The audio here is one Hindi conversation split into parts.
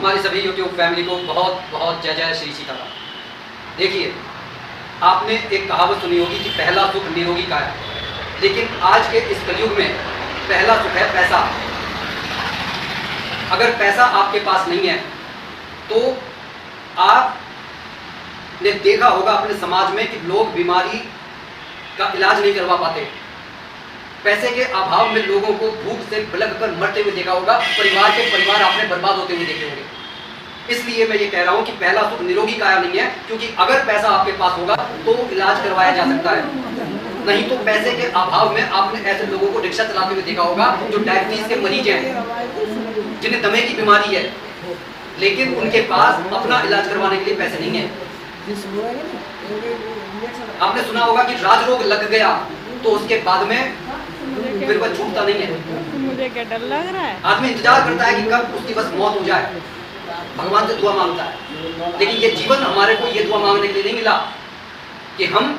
हमारी सभी YouTube फैमिली को बहुत बहुत जय जय श्री सीताराम। देखिए, आपने एक कहावत सुनी होगी कि पहला सुख निरोगी काया, लेकिन आज के इस कलयुग में पहला सुख है पैसा। अगर पैसा आपके पास नहीं है तो आपने देखा होगा अपने समाज में कि लोग बीमारी का इलाज नहीं करवा पाते। पैसे के अभाव में लोगों को भूख से बिलख कर मरते हुए देखा होगा, परिवार के परिवार आपने बर्बाद होते हुए देखे होंगे। इसलिए मैं ये कह रहा हूं कि पहला सुख निरोगी काया नहीं है, क्योंकि अगर पैसा आपके पास होगा तो इलाज करवाया जा सकता है, नहीं तो पैसे के अभाव में आपने ऐसे लोगों को रिक्शा चलाते हुए देखा होगा जो डायबिटीज के मरीज हैं, जिन्हें दमे की बीमारी है, लेकिन उनके पास अपना इलाज करवाने के लिए पैसे नहीं है। आपने सुना होगा कि राजरोग लग गया तो उसके बाद में फिर वह छूटता नहीं है। मुझे क्या डर लग रहा है। आदमी इंतजार करता है कि कब उसकी बस मौत हो जाए, भगवान से दुआ मांगता है, लेकिन ये जीवन हमारे को ये दुआ मांगने के लिए नहीं मिला कि हम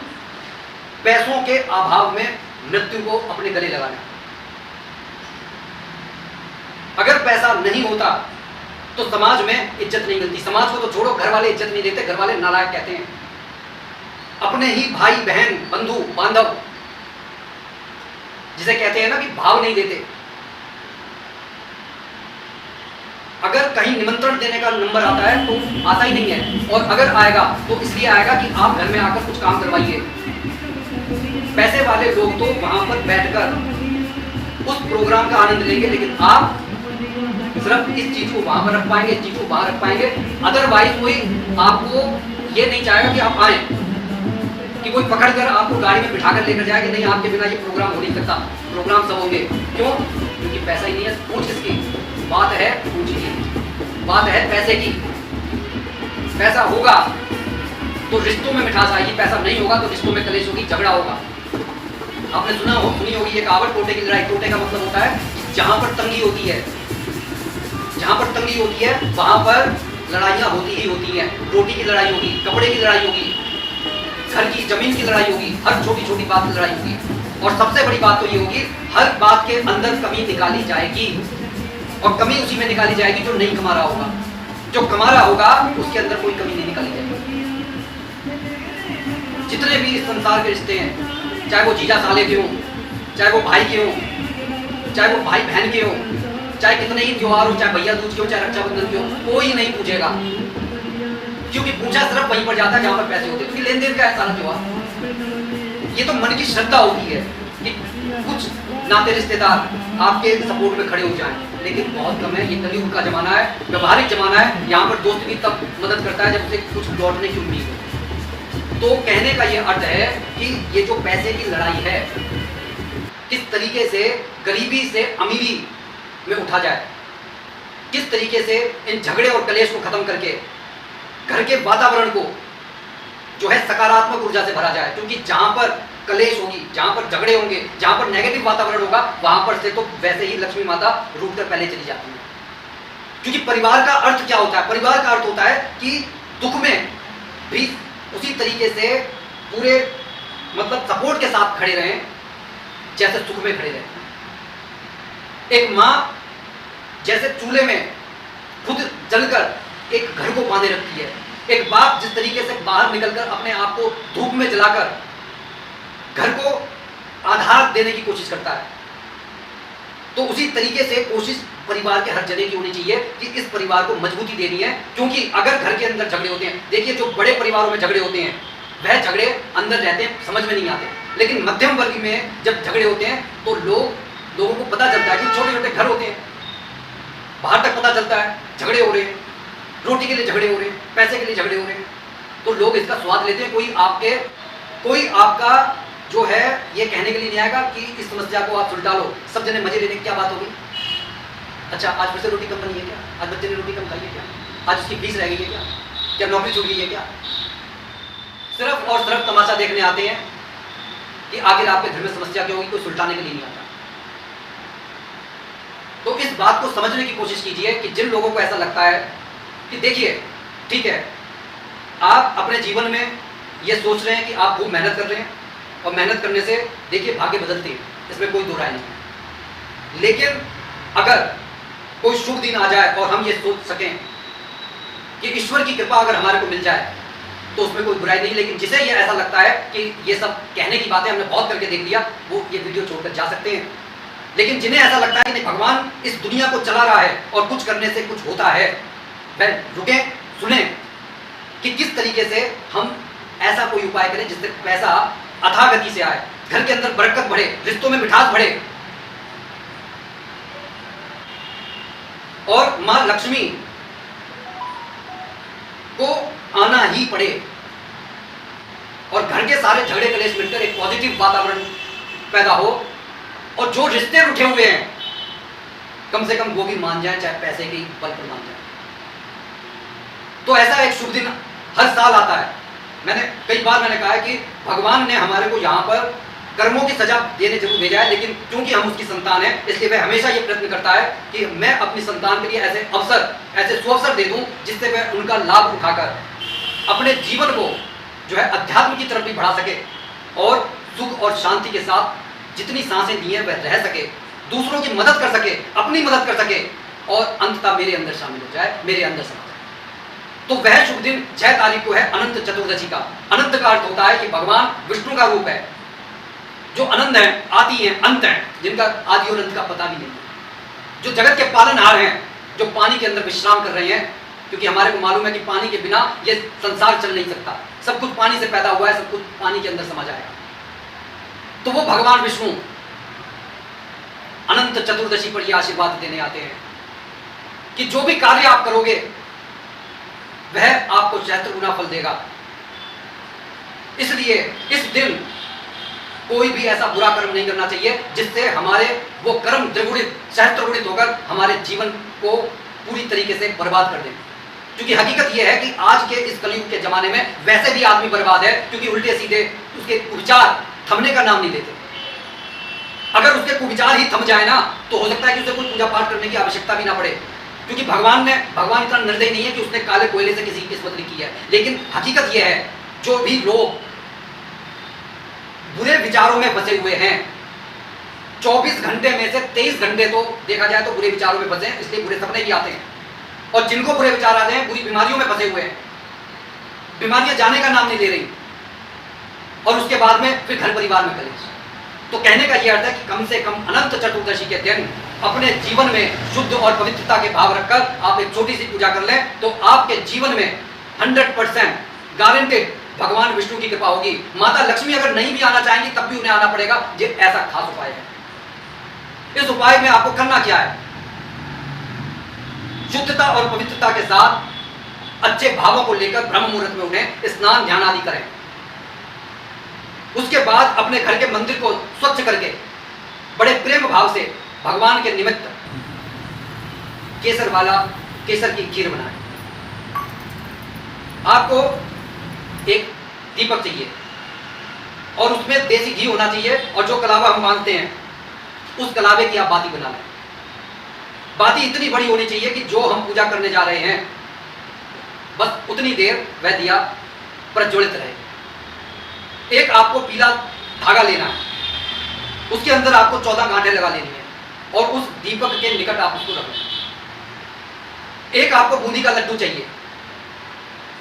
पैसों के अभाव में मृत्यु को अपने गले लगाना। अगर पैसा नहीं होता तो समाज में इज्जत नहीं मिलती। समाज को तो छोड़ो, घर वाले इज्जत नहीं देते, घर वाले नालायक कहते हैं। अपने ही भाई बहन बंधु बांधव, जिसे कहते हैं ना कि भाव नहीं देते। अगर कहीं निमंत्रण देने का नंबर आता है तो आता ही नहीं है, और अगर आएगा तो इसलिए आएगा कि आप घर में आकर कुछ काम करवाइए। पैसे वाले लोग तो वहां पर बैठकर उस प्रोग्राम का आनंद लेंगे, लेकिन आप सिर्फ इस चीज को वहां पर रख पाएंगे, इस चीज को वहां रख पाएंगे। अदरवाइज कोई आपको ये नहीं चाहेगा कि आप आए, कि कोई पकड़कर आपको गाड़ी में बिठाकर लेकर जाए कि नहीं आपके बिना ये प्रोग्राम हो नहीं सकता। प्रोग्राम सब होंगे, क्यों? क्योंकि पैसा ही नहीं है। पूछ किसकी बात है? पूछ की बात है पैसे की। पैसा होगा तो रिश्तों में मिठास आएगी, पैसा नहीं होगा तो रिश्तों में कलेश होगी, झगड़ा होगा। आपने सुनी होगी ये कहावत, टोटे की लड़ाई। टोटे का मतलब होता है जहां पर तंगी होती है, जहां पर तंगी होती है वहां पर लड़ाइयां होती ही होती हैं। रोटी की लड़ाई होगी, कपड़े की लड़ाई होगी, घर की जमीन की लड़ाई होगी, हर छोटी छोटी बात की लड़ाई होगी। और सबसे बड़ी बात तो ये होगी, हर बात के अंदर कमी निकाली जाएगी, और कमी उसी में निकाली जाएगी जो नहीं कमा रहा होगा। जो कमा रहा होगा उसके अंदर कोई कमी नहीं निकाली जाएगी। जितने भी इस संसार के रिश्ते हैं, चाहे वो जीजा साले के हों, चाहे वो भाई के हों, चाहे वो भाई बहन के हों, चाहे कितने ही त्योहार हो, चाहे भैया दूज के हो, चाहे रक्षाबंधन के हो, कोई नहीं पूछेगा, क्योंकि पूछा सिर्फ वहीं पर जाता है जहां पर पैसे होते हैं। क्योंकि लेन देन का है सारा त्योहार। ये तो मन की श्रद्धा होती है कि कुछ नाते रिश्तेदार आपके सपोर्ट में खड़े हो जाएं, लेकिन बहुत कम है। ये कलयुग का जमाना है, व्यवहारिक जमाना है। यहाँ पर दोस्त भी तब मदद करता है जब उसे कुछ लौटने की उम्मीद हो। तो कहने का ये अर्थ है कि ये जो पैसे की लड़ाई है, किस तरीके से गरीबी से अमीरी में उठा जाए, किस तरीके से इन झगड़े और कलेश को खत्म करके घर के वातावरण को जो है सकारात्मक ऊर्जा से भरा जाए। क्योंकि जहां पर कलेश होगी, जहां पर झगड़े होंगे, जहां पर नेगेटिव वातावरण होगा, वहां पर से तो वैसे ही लक्ष्मी माता रूठ कर पहले चली जाती है। क्योंकि परिवार का अर्थ क्या होता है? परिवार का अर्थ होता है कि दुख में भी उसी तरीके से पूरे मतलब सपोर्ट के साथ खड़े रहें जैसे सुख में खड़े रहें। एक माँ जैसे चूल्हे में खुद जलकर एक घर को बांधे रखती है, एक बाप जिस तरीके से बाहर निकलकर अपने आप को धूप में जलाकर घर को आधार देने की कोशिश करता है, तो उसी तरीके से कोशिश परिवार के हर जने की होनी चाहिए कि इस परिवार को मजबूती देनी है। क्योंकि अगर घर के अंदर झगड़े होते हैं, देखिए जो बड़े परिवारों में झगड़े होते हैं वह झगड़े अंदर रहते हैं, समझ में नहीं आते, लेकिन मध्यम वर्ग में जब झगड़े होते हैं तो लोगों को पता चलता है कि छोटे छोटे घर होते हैं, बाहर तक पता चलता है झगड़े हो रहे हैं, रोटी के लिए झगड़े हो रहे हैं, पैसे के लिए झगड़े हो रहे हैं, तो लोग इसका स्वाद लेते हैं। कोई आपका जो है ये कहने के लिए नहीं आएगा कि इस समस्या को आप सुलझा लो, सब जने मजे लेने की क्या बात होगी। अच्छा, आज फिर से रोटी कम बनी है क्या? आज बच्चे ने रोटी कम खाई है क्या? आज उसकी फीस रह गई है क्या? क्या नौकरी छूट गई है क्या? सिर्फ और सिर्फ तमाशा देखने आते हैं कि आखिर आपके घर में समस्या क्या होगी, कोई सुलझाने के लिए नहीं आता। तो इस बात को समझने की कोशिश कीजिए कि जिन लोगों को ऐसा लगता है कि देखिए ठीक है, आप अपने जीवन में ये सोच रहे हैं कि आप खूब मेहनत कर रहे हैं, और मेहनत करने से देखिए भाग्य बदलते हैं, इसमें कोई दो राय नहीं है। लेकिन अगर कोई शुभ दिन आ जाए और हम ये सोच सकें कि ईश्वर की कृपा अगर हमारे को मिल जाए तो उसमें कोई बुराई नहीं, लेकिन जिसे ये ऐसा लगता है कि ये सब कहने की बातें हमने बहुत करके देख लिया, वो ये वीडियो छोड़कर जा सकते हैं। लेकिन जिन्हें ऐसा लगता है कि नहीं, भगवान इस दुनिया को चला रहा है और कुछ करने से कुछ होता है, वह रुके, सुने कि किस तरीके से हम ऐसा कोई उपाय करें जिससे पैसा अथाह गति से आए, घर के अंदर बरकत बढ़े, रिश्तों में मिठास बढ़े और मां लक्ष्मी को आना ही पड़े और घर के सारे झगड़े कलेश मिलकर एक पॉजिटिव वातावरण पैदा हो और जो रिश्ते उठे हुए हैं कम से कम वो भी मान जाए, चाहे पैसे के बल पर मान जाए। तो ऐसा एक शुभ दिन हर साल आता है। मैंने कई बार कहा है कि भगवान ने हमारे को यहाँ पर कर्मों की सजा देने जरूर भेजा है, लेकिन क्योंकि हम उसकी संतान है इसलिए वह हमेशा ये प्रयत्न करता है कि मैं अपनी संतान के लिए ऐसे अवसर, ऐसे सुअवसर दे दूं जिससे वह उनका लाभ उठाकर अपने जीवन को जो है अध्यात्म की तरफ भी बढ़ा सके और सुख और शांति के साथ जितनी सांसें दी हैं वह रह सके, दूसरों की मदद कर सके, अपनी मदद कर सके और अंततः मेरे अंदर शामिल हो जाए, मेरे अंदर समा जाए। तो वह शुभ दिन 6 तारीख को है अनंत चतुर्दशी का। अनंत का अर्थ होता है कि भगवान विष्णु का रूप है, जो अनंत है, आदि है, अंत है, जिनका आदि और अंत का पता भी नहीं, जो जगत के पालनहार हैं, जो पानी के अंदर विश्राम कर रहे हैं, क्योंकि हमारे को मालूम है कि पानी के बिना ये संसार चल नहीं सकता, सब कुछ पानी से पैदा हुआ है, सब कुछ पानी के अंदर समा जाएगा। तो वो भगवान विष्णु अनंत चतुर्दशी पर ये आशीर्वाद देने आते हैं कि जो भी कार्य आप करोगे वह आपको सहस्त्र गुना फल देगा। इसलिए इस दिन कोई भी ऐसा बुरा कर्म नहीं करना चाहिए जिससे हमारे वो कर्म द्विगुणित, सहस्त्रगुणित होकर हमारे जीवन को पूरी तरीके से बर्बाद कर दें। क्योंकि हकीकत यह है कि आज के इस कलयुग के जमाने में वैसे भी आदमी बर्बाद है, क्योंकि उल्टे सीधे उसके विचार थमने का नाम नहीं लेते। अगर उसके कुविचार ही थम जाए ना तो हो सकता है कि उसे कोई पूजा पाठ करने की आवश्यकता भी ना पड़े, क्योंकि भगवान इतना निर्दयी नहीं है कि उसने काले कोयले से किसी की किस्मत लिखी है। लेकिन हकीकत यह है, जो भी लोग बुरे विचारों में फंसे हुए हैं, 24 घंटे में से 23 घंटे तो देखा जाए तो बुरे विचारों में फंसे हैं, इसलिए बुरे सपने भी आते हैं। और जिनको बुरे विचार आते हैं, बुरी बीमारियों में फंसे हुए हैं, बीमारियां जाने का नाम नहीं ले रही, और उसके बाद में फिर घर परिवार में कलेश। तो कहने का यह अर्थ है कि कम से कम अनंत चतुर्दशी के दिन अपने जीवन में शुद्ध और पवित्रता के भाव रखकर आप एक छोटी सी पूजा कर लें, तो आपके जीवन में 100% गारंटेड भगवान विष्णु की कृपा होगी। माता लक्ष्मी अगर नहीं भी आना चाहेंगी तब भी उन्हें आना पड़ेगा। ये ऐसा खास उपाय है। इस उपाय में आपको करना क्या है? शुद्धता और पवित्रता के साथ अच्छे भावों को लेकर ब्रह्म मुहूर्त में उन्हें स्नान ध्यान आदि करें। उसके बाद अपने घर के मंदिर को स्वच्छ करके बड़े प्रेम भाव से भगवान के निमित्त केसर की खीर बनाएं। आपको एक दीपक चाहिए और उसमें देसी घी होना चाहिए, और जो कलावा हम मांगते हैं उस कलावे की आप बाती बना लें। बाती इतनी बड़ी होनी चाहिए कि जो हम पूजा करने जा रहे हैं बस उतनी देर वह दिया प्रज्वलित रहे। एक आपको पीला धागा लेना है, उसके अंदर आपको 14 गांठें लगा लेनी है और उस दीपक के निकट आप उसको रखना। एक आपको बूंदी का लड्डू चाहिए,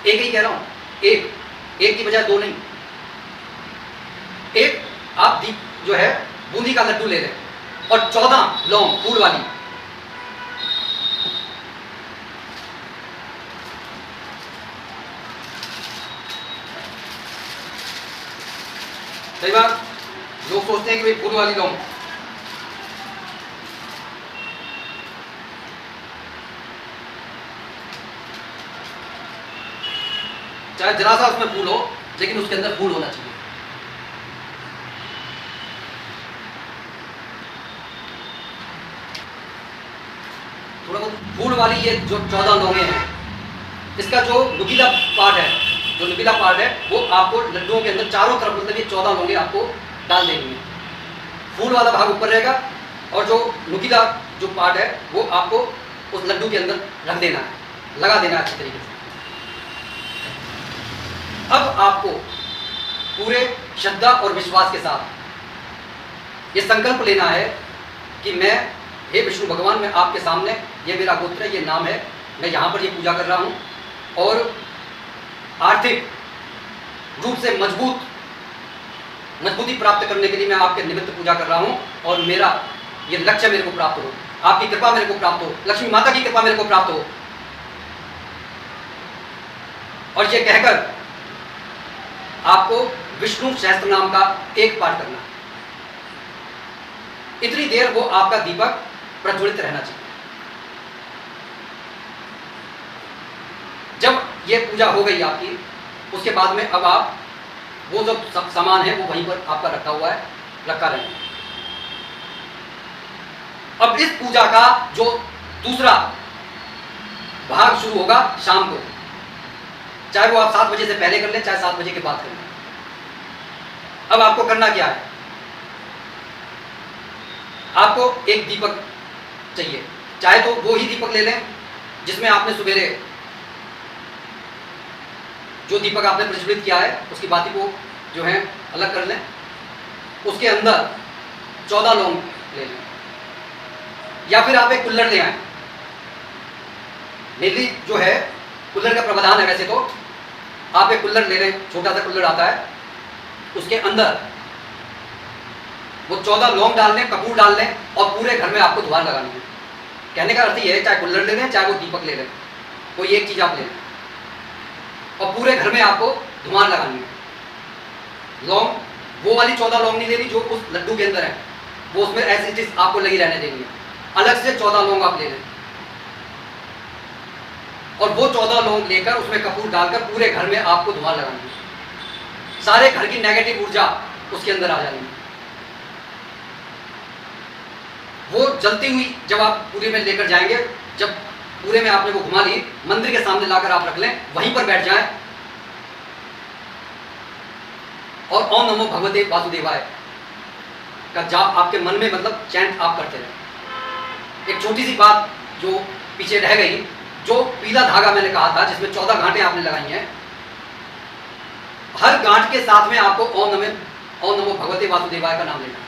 एक ही कह रहा हूं, एक की बजाय 2 नहीं। एक आप दीप जो है बूंदी का लड्डू ले लें और 14 लौंग फूल वाली। कई बार लोग सोचते हैं कि भाई फूल वाली लौंग, चाहे जरा सा उसमें फूल हो लेकिन उसके अंदर फूल होना चाहिए। थोड़ा बहुत फूल वाली ये जो 14 लौंगे हैं, इसका जो नुकीला पार्ट है, वो आपको लड्डुओं के अंदर चारों तरफ, मतलब ये 14 लौंगे आपको डाल देनी है। फूल वाला भाग ऊपर रहेगा और जो नुकीला जो पार्ट है वो आपको उस लड्डू के अंदर रख देना है, लगा देना है अच्छी तरीके से। अब आपको पूरे श्रद्धा और विश्वास के साथ ये संकल्प लेना है कि मैं, हे विष्णु भगवान, मैं आपके सामने, ये मेरा गोत्र है, ये नाम है, मैं यहाँ पर ये पूजा कर रहा हूँ और आर्थिक रूप से मजबूती प्राप्त करने के लिए मैं आपके निमित्त पूजा कर रहा हूं, और मेरा ये लक्ष्य मेरे को प्राप्त हो, आपकी कृपा मेरे को प्राप्त हो, लक्ष्मी माता की कृपा मेरे को प्राप्त हो। और ये कहकर आपको विष्णु सहस्त्र नाम का एक पाठ करना। इतनी देर वो आपका दीपक प्रज्वलित रहना चाहिए। जब ये पूजा हो गई आपकी, उसके बाद में अब आप वो जो सब सामान है वो वहीं पर आपका रखा हुआ है, रखा रहेगा। अब इस पूजा का जो दूसरा भाग शुरू होगा शाम को, चाहे वो आप 7 बजे से पहले कर लें, चाहे 7 बजे के बाद कर लें। अब आपको करना क्या है, आपको एक दीपक चाहिए, चाहे तो वो ही दीपक ले लें जिसमें आपने सवेरे जो दीपक आपने प्रज्वलित किया है उसकी बाती को जो है अलग कर लें, उसके अंदर 14 लौंग ले लें, या फिर आप एक कुल्हड़ ले आए। मेनली जो है कुल्हड़ का प्रावधान है, वैसे तो आप एक कुल्हड़ ले लें, छोटा सा कुल्हड़ आता है, उसके अंदर वो 14 लौंग डाल लें, कपूर डाल लें, और पूरे घर में आपको धुआं लगानी है। कहने का अर्थ ये है, चाहे कुल्हड़ ले लें, चाहे वो दीपक ले लें, कोई एक चीज आप ले लें, और पूरे घर में आपको धुआं लगानी है। लौंग वो वाली 14 लौंग नहीं लेनी जो उस लड्डू के अंदर है, वो उसमें ऐसी चीज आपको लगी रहने देनी है। अलग से 14 लौंग आप ले लें, और वो 14 लौंग लेकर उसमें कपूर डालकर पूरे घर में आपको धुआं लगानी है। सारे घर की नेगेटिव ऊर्जा उसके अंदर आ जानी है। वो जलती हुई जब आप पूरे में लेकर जाएंगे, जब पूरे में आपने वो घुमा ली, मंदिर के सामने लाकर आप रख लें, वहीं पर बैठ जाएं, और ओम नमो भगवते वासुदेवाय का जाप आपके मन में, मतलब चैंट आप करते रहें। एक छोटी सी बात जो पीछे रह गई, जो पीला धागा मैंने कहा था जिसमें 14 गांठें आपने लगाई हैं, हर गांठ के साथ में आपको ओम नमो भगवते वासुदेवाय का नाम लेना है,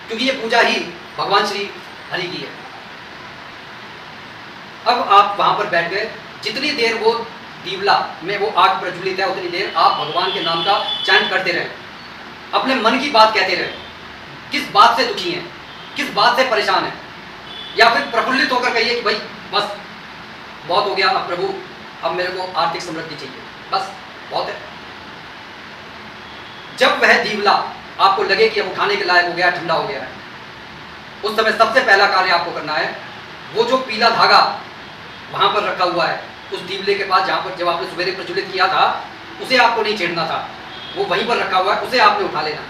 क्योंकि ये पूजा ही भगवान श्री हरि की है। अब आप वहां पर बैठ गए, जितनी देर वो दीवला में वो आग प्रज्वलित है उतनी देर आप भगवान के नाम का चैंट करते रहें, अपने मन की बात कहते रहें। किस बात से दुखी हैं, किस बात से परेशान हैं, या फिर प्रफुल्लित होकर कहिए कि भाई बस बहुत हो गया, अब प्रभु अब मेरे को आर्थिक समृद्धि चाहिए, बस बहुत है। जब वह दीवला आपको लगे कि अब उठाने के लायक हो गया, ठंडा हो गया है, उस समय सबसे पहला कार्य आपको करना है, वो जो पीला धागा वहां पर रखा हुआ है उस दीवले के पास, जहां पर जब आपने सवेरे प्रज्वलित किया था, उसे आपको नहीं छेड़ना था, वो वहीं पर रखा हुआ है, उसे आपने उठा लेना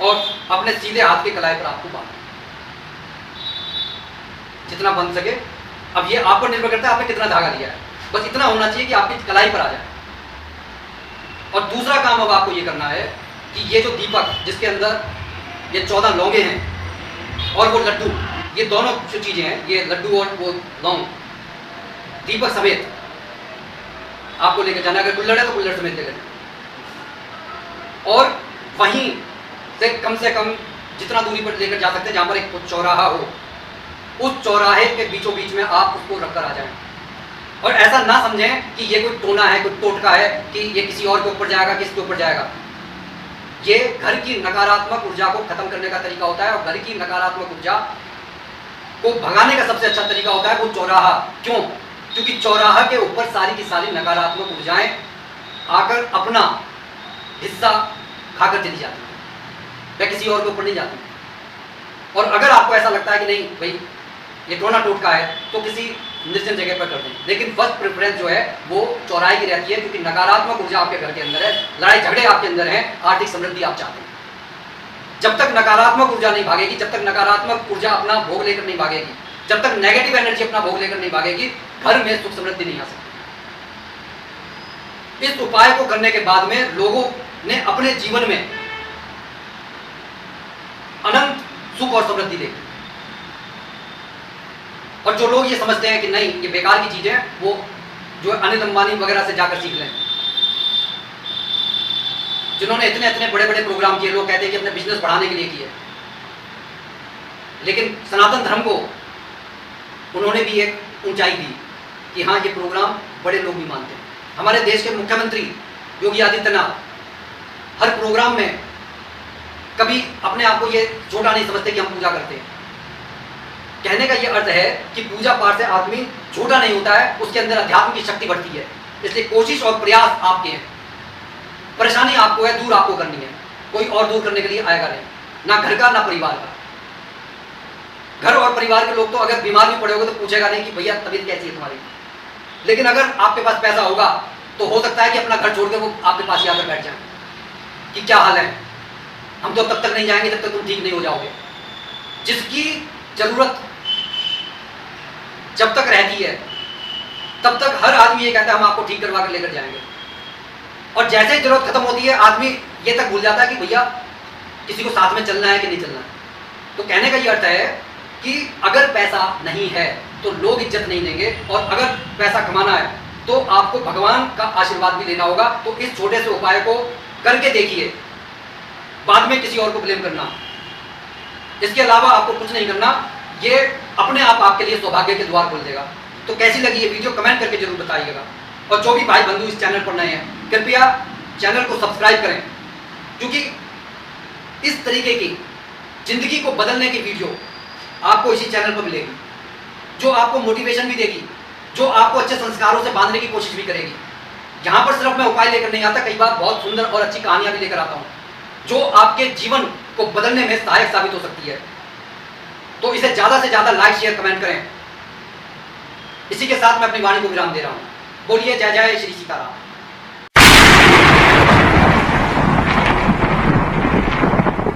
और अपने सीधे हाथ के कलाई पर आपको बांधना, जितना बंध सके। अब ये आप पर निर्भर करता है आपने कितना धागा लिया है, बस इतना होना चाहिए कि आपकी कलाई पर आ जाए। और दूसरा काम अब आपको ये करना है कि ये जो दीपक जिसके अंदर ये 14 लौंगे हैं और वो लड्डू, ये दोनों जो चीजें हैं, ये लड्डू और वो लौंग, दीपक समेत आपको लेकर जाना। अगर कुल्हड़ है तो कुल्हड़ समेत लेकर जाना, और वहीं से कम जितना दूरी पर लेकर जा सकते हैं, जहां पर एक चौराहा हो, उस चौराहे के बीचों बीच में आप उसको रखकर आ जाएं। और ऐसा ना समझें कि ये कोई टोना है, कोई टोटका है कि ये किसी और के ऊपर जाएगा, किसके ऊपर जाएगा। ये घर की नकारात्मक ऊर्जा को खत्म करने का तरीका होता है, और घर की नकारात्मक ऊर्जा को भगाने का सबसे अच्छा तरीका होता है वो चौराहा। क्यों? क्योंकि चौराहा के ऊपर सारी की सारी नकारात्मक ऊर्जाएं आकर अपना हिस्सा खाकर चली जाती है, वह किसी और के ऊपर नहीं जाती। और अगर आपको ऐसा लगता है कि नहीं भाई ये टोना टोटका है, तो किसी निर्जन जगह पर कर दें, लेकिन फर्स्ट प्रेफरेंस जो है वो चौराहे की रहती है, क्योंकि नकारात्मक ऊर्जा आपके घर के अंदर है, लड़ाई झगड़े आपके अंदर हैं, आर्थिक समृद्धि आप चाहते हैं। जब तक नकारात्मक ऊर्जा नहीं भागेगी, जब तक नकारात्मक ऊर्जा अपना भोग लेकर नहीं भागेगी, जब तक नेगेटिव एनर्जी अपना भोग लेकर नहीं भागेगी, घर में सुख समृद्धि नहीं आ सकती। इस उपाय को करने के बाद में लोगों ने अपने जीवन में अनंत सुख और समृद्धि देखी। और जो लोग ये समझते हैं कि नहीं ये बेकार की चीजें, वो जो अनिल अंबानी वगैरह से जाकर सीख लें, जिन्होंने इतने इतने बड़े बड़े प्रोग्राम किए, लोग कहते हैं कि अपने बिजनेस बढ़ाने के लिए किए, लेकिन सनातन धर्म को उन्होंने भी एक ऊंचाई दी कि हाँ ये प्रोग्राम बड़े लोग भी मानते हैं। हमारे देश के मुख्यमंत्री योगी आदित्यनाथ हर प्रोग्राम में कभी अपने आप को ये छोटा नहीं समझते कि हम पूजा करते हैं। कहने का ये अर्थ है कि पूजा पाठ से आदमी छोटा नहीं होता है, उसके अंदर अध्यात्म की शक्ति बढ़ती है। इसलिए कोशिश और प्रयास आपके हैं, परेशानी आपको है, दूर आपको करनी है, कोई और दूर करने के लिए आएगा नहीं, ना घर का ना परिवार का। घर और परिवार के लोग तो अगर बीमार भी पड़े होगे तो पूछेगा नहीं कि भैया तबीयत कैसी है तुम्हारी। लेकिन अगर आपके पास पैसा होगा तो हो सकता है कि अपना घर छोड़ के वो आपके पास ही आकर बैठ जाए कि क्या हाल है, हम तो तब तक नहीं जाएंगे जब तक तुम ठीक नहीं हो जाओगे। जिसकी जरूरत जब तक रहती है तब तक हर आदमी ये कहता है हम आपको ठीक करवा कर लेकर जाएंगे, और जैसे ही जरूरत खत्म होती है आदमी ये तक भूल जाता है कि भैया किसी को साथ में चलना है कि नहीं चलना है। तो कहने का ये अर्थ है कि अगर पैसा नहीं है तो लोग इज्जत नहीं देंगे, और अगर पैसा कमाना है तो आपको भगवान का आशीर्वाद भी लेना होगा। तो इस छोटे से उपाय को करके देखिए, बाद में किसी और को ब्लेम करना, इसके अलावा आपको कुछ नहीं करना। ये अपने आप आपके लिए सौभाग्य के द्वार खोल देगा। तो कैसी लगी ये वीडियो कमेंट करके जरूर बताइएगा, और जो भी भाई बंधु इस चैनल पर नए हैं कृपया चैनल को सब्सक्राइब करें, क्योंकि इस तरीके की जिंदगी को बदलने की वीडियो आपको इसी चैनल पर मिलेगी, जो आपको मोटिवेशन भी देगी, जो आपको अच्छे संस्कारों से बांधने की कोशिश भी करेगी। यहाँ पर सिर्फ मैं उपाय लेकर नहीं आता, कई बार बहुत सुंदर और अच्छी कहानियां भी लेकर आता हूँ जो आपके जीवन को बदलने में सहायक साबित हो सकती है। तो इसे ज्यादा से ज्यादा लाइक शेयर कमेंट करें। इसी के साथ मैं अपनी वाणी को विराम दे रहा हूँ। बोलिए जय जय श्री सीताराम।